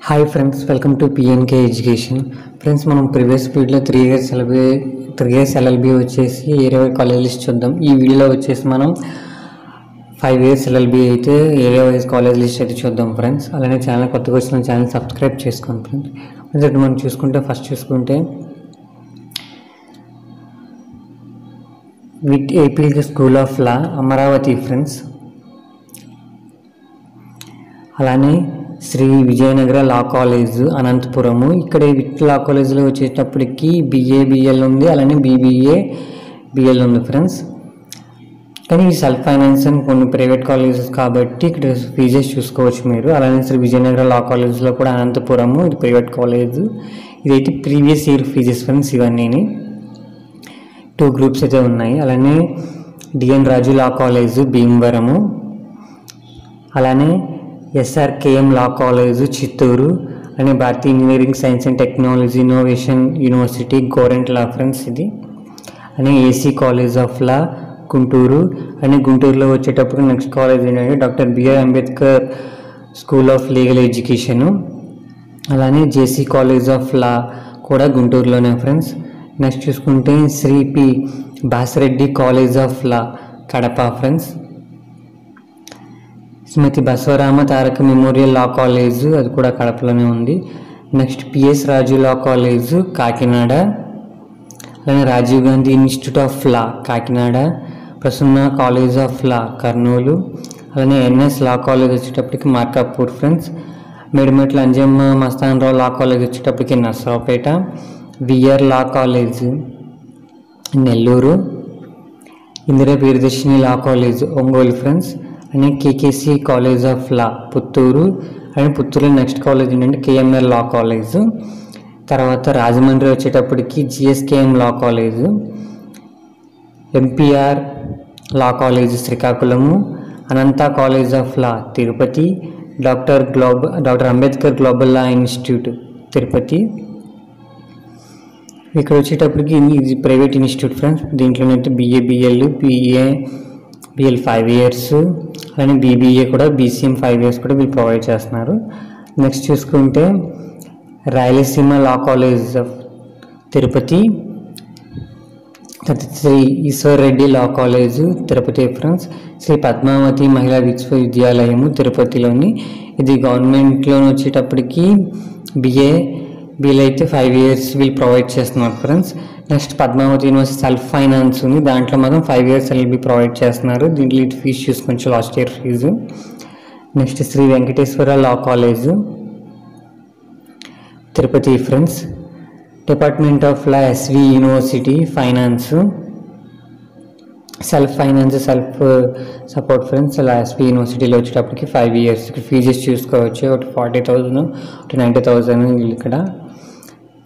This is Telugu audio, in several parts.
Hi friends, welcome to PNK education. Friends, మనం ప్రీవియస్ వీడియోలో 3 ఇయర్స్ ఎల్ఎల్బి వచ్చేసి ఏరియా వైజ్ కాలేజ్ లిస్ట్ చూద్దాం. ఈ వీడియోలో వచ్చేసి మనం 5 ఇయర్స్ ఎల్ఎల్బి అయితే ఏరియా వైజ్ కాలేజ్ లిస్ట్ అయితే చూద్దాం ఫ్రెండ్స్. అలానే ఛానల్ కొత్తగా వచ్చిన ఛానల్ సబ్స్క్రైబ్ చేసుకోండి ఫ్రెండ్స్. ఇక్కడ మనం ఫస్ట్ చూసుకుంటే with AP school of law Amaravati friends. అలానే శ్రీ విజయనగర లా కాలేజ్ అనంతపురము. ఇక్కడ విత్ లా కాలేజ్లో వచ్చేటప్పటికి బిఏ-బిఎల్ ఉంది, అలానే బిబిఏ-బిఎల్ ఉంది ఫ్రెండ్స్. కానీ ఈ సెల్ఫ్ ఫైనాన్స్ అని కొన్ని ప్రైవేట్ కాలేజెస్ కాబట్టి ఇక్కడ ఫీజెస్ చూసుకోవచ్చు మీరు. అలానే శ్రీ విజయనగర లా కాలేజ్లో కూడా అనంతపురము, ఇది ప్రైవేట్ కాలేజ్. ఇదైతే ప్రీవియస్ ఇయర్ ఫీజెస్ ఫ్రెండ్స్. ఇవన్నీ 2 గ్రూప్స్ అయితే ఉన్నాయి. అలానే డిఎన్ రాజు లా కాలేజ్ భీమవరము, అలానే ఎస్ఆర్కేఎం లా కాలేజ్ చిత్తూరు, అలానే Bharatiya engineering science and technology innovation university government law friends ఇది. అలానే AC college of law Guntur. అలానే గుంటూరులో వచ్చేటప్పుడు నెక్స్ట్ కాలేజ్ ఏంటంటే doctor BR Ambedkar school of legal education. అలానే జేసీ కాలేజ్ ఆఫ్ లా కూడా గుంటూరులోనే ఫ్రెండ్స్. నెక్స్ట్ చూసుకుంటే Shri P Basireddy college of law Kadapa friends. Shrimati Basavarama Taraka memorial law college, అది కూడా కడపలోనే ఉంది. Next PS Raju law college Kakinada, అలానే Rajiv Gandhi institute of law Kakinada, Prasanna college of law Kurnool, అలానే ఎన్ఎస్ లా కాలేజ్ వచ్చేటప్పటికి Markapur friends. Medimetla Anjamma Mastan Rao law college వచ్చేటప్పటికి Narasaraopet, VR law college Nellore, Indira Priyadarshini law college Ongole friends. And KKC college of law Puttur. And పుత్తూరులో నెక్స్ట్ కాలేజ్ ఏంటంటే కేఎంఎల్ లా కాలేజ్. తర్వాత రాజమండ్రి వచ్చేటప్పటికి GSKM law college, MPR law college Srikakulam, Anantha college of law Tirupati, doctor Ambedkar global law institute Tirupati. ఇక్కడ వచ్చేటప్పటికి ఇది ప్రైవేట్ ఇన్స్టిట్యూట్ ఫ్రెండ్స్. దీంట్లోనైతే బిఏ-బిఎల్, బిఎల్ 5 ఇయర్స్, అలానే బీబీఏ కూడా బీసీఎం 5 ఇయర్స్ కూడా వీళ్ళు ప్రొవైడ్ చేస్తున్నారు. నెక్స్ట్ చూసుకుంటే Rayalaseema law college of Tirupati, Shri Eshwar Reddy law college Tirupati friends. Shri Padmavati Mahila Vishwavidyalayam తిరుపతిలోని, ఇది గవర్నమెంట్లోని వచ్చేటప్పటికి బిఏ-బిఎల్ అయితే 5 ఇయర్స్ వీళ్ళు ప్రొవైడ్ చేస్తున్నారు friends. Next Padmavati university self finance ఉంది, దాంట్లో మాత్రం 5 ఇయర్స్ ఎల్ఎల్బి ప్రొవైడ్ చేస్తున్నారు. దీంట్లో ఫీజు చూసుకోవచ్చు, last year fee. Next Sri Venkateswara law college Tirupati friends. Department of law SV university finance self support friends. ఇలా ఎస్వి యూనివర్సిటీలో వచ్చేటప్పటికి 5 ఇయర్స్ ఫీజెస్ చూసుకోవచ్చు. ఒకటి 40,000, ఒకటి 90,000 ఇక్కడ.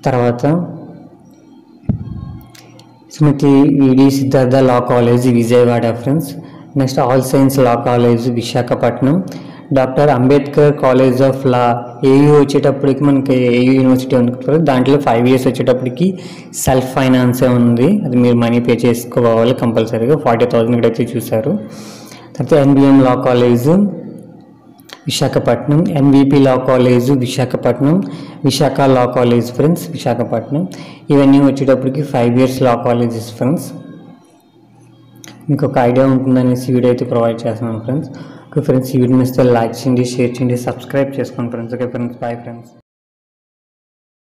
తర్వాత శ్రీమతి విడి Siddhartha law college Vijayawada friends. Next all science law college Visakhapatnam, doctor Ambedkar college of law AU వచ్చేటప్పటికి మనకి ఏయూ యూనివర్సిటీ ఉంది, దాంట్లో 5 ఇయర్స్ వచ్చేటప్పటికి సెల్ఫ్ ఫైనాన్సే ఉంది, అది మీరు మనీ పే చేసుకోవాలి కంపల్సరీగా. 40,000 ఇక్కడైతే చూశారు. తర్వాత NBM law college Visakhapatnam, NVP law college Visakhapatnam, Visakha law college friends Visakhapatnam. ఇవన్నీ వచ్చేటప్పటికి 5 ఇయర్స్ లా కాలేజెస్ ఫ్రెండ్స్. మీకు ఒక ఐడియా ఉంటుందనేసి వీడియో అయితే ప్రొవైడ్ చేస్తున్నాను ఫ్రెండ్స్. ఓకే ఫ్రెండ్స్, ఈ వీడియో ఇస్తే లైక్ చేయండి, షేర్ చేయండి, సబ్స్క్రైబ్ చేసుకోండి friends. Okay friends, bye friends.